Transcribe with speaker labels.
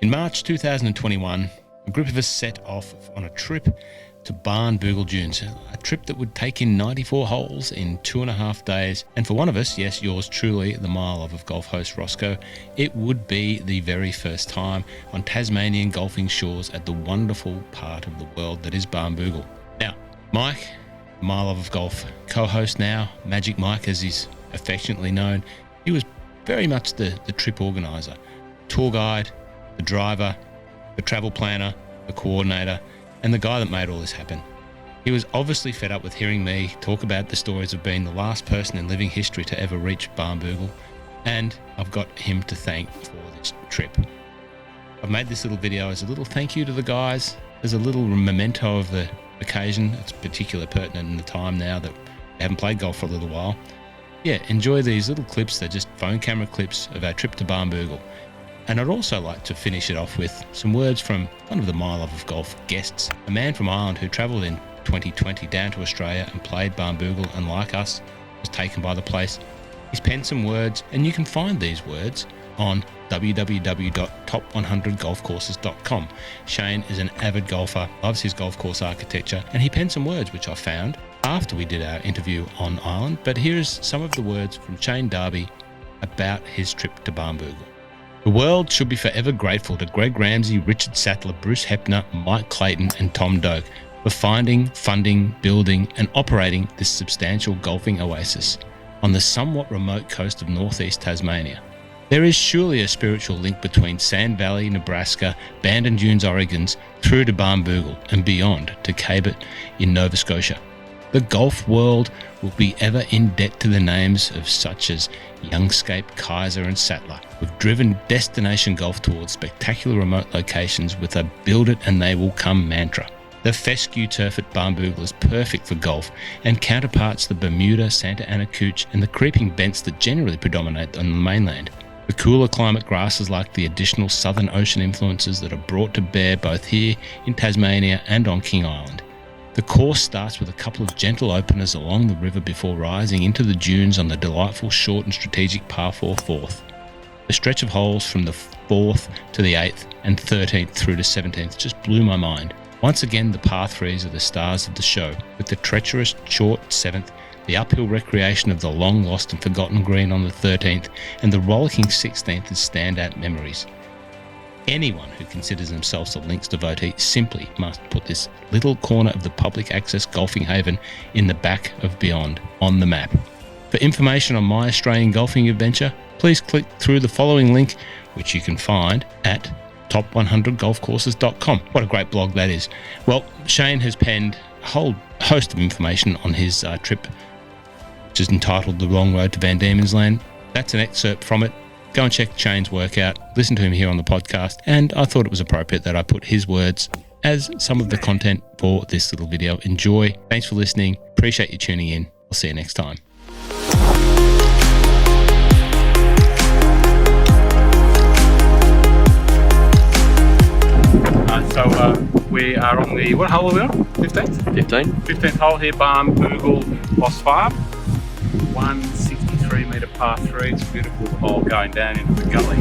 Speaker 1: In March 2021, a group of us set off on a trip to Barnbougle Dunes, a trip that would take in 94 holes in 2.5 days. And for one of us, yes, yours truly, the mile of golf host Roscoe, it would be the very first time on Tasmanian golfing shores at the wonderful part of the world that is Barnbougle. Now, Mike, Mile of Golf co-host now, Magic Mike as he's affectionately known, he was very much the trip organiser, tour guide, the driver, the travel planner, the coordinator, and the guy that made all this happen. He was obviously fed up with hearing me talk about the stories of being the last person in living history to ever reach Barnbougle, and I've got him to thank for this trip. I've made this little video as a little thank you to the guys, as a little memento of the occasion. It's particularly pertinent in the time now that we haven't played golf for a little while. Yeah, enjoy these little clips. They're just phone camera clips of our trip to Barnbougle. And I'd also like to finish it off with some words from one of the Mile of Golf guests, a man from Ireland who travelled in 2020 down to Australia and played Barnbougle, and like us, was taken by the place. He's penned some words, and you can find these words on www.top100golfcourses.com. Shane is an avid golfer, loves his golf course architecture, and he penned some words which I found after we did our interview on Ireland. But here's some of the words from Shane Darby about his trip to Barnbougle. The world should be forever grateful to Greg Ramsey, Richard Sattler, Bruce Hepner, Mike Clayton and Tom Doak for finding, funding, building and operating this substantial golfing oasis on the somewhat remote coast of northeast Tasmania. There is surely a spiritual link between Sand Valley, Nebraska, Bandon Dunes, Oregon, through to Barnbougle and beyond to Cabot in Nova Scotia. The golf world will be ever in debt to the names of such as Youngscape, Kaiser and Sattler, who've driven destination golf towards spectacular remote locations with a build it and they will come mantra. The fescue turf at Barnbougle is perfect for golf and counterparts the Bermuda, Santa Ana Couch and the creeping bents that generally predominate on the mainland. The cooler climate grasses like the additional Southern Ocean influences that are brought to bear both here in Tasmania and on King Island. The course starts with a couple of gentle openers along the river before rising into the dunes on the delightful short and strategic par 4 fourth. The stretch of holes from the 4th to the 8th and 13th through to 17th just blew my mind. Once again, the par 3s are the stars of the show, with the treacherous short 7th, the uphill recreation of the long lost and forgotten green on the 13th, and the rollicking 16th as standout memories. Anyone who considers themselves a links devotee simply must put this little corner of the public access golfing haven in the back of Beyond on the map. For information on my Australian golfing adventure, please click through the following link, which you can find at top100golfcourses.com. What a great blog that is. Well, Shane has penned a whole host of information on his trip, which is entitled The Long Road to Van Diemen's Land. That's an excerpt from it. Go and check Shane's work out, listen to him here on the podcast, and I thought it was appropriate that I put his words as some of the content for this little video. Enjoy. Thanks for listening. Appreciate you tuning in. I'll see you next time. We are on the, what hole are we on? 15th? 15th hole here, Barnbougle Lost Farm. 163 metre par 3. It's a beautiful hole going down into the gully.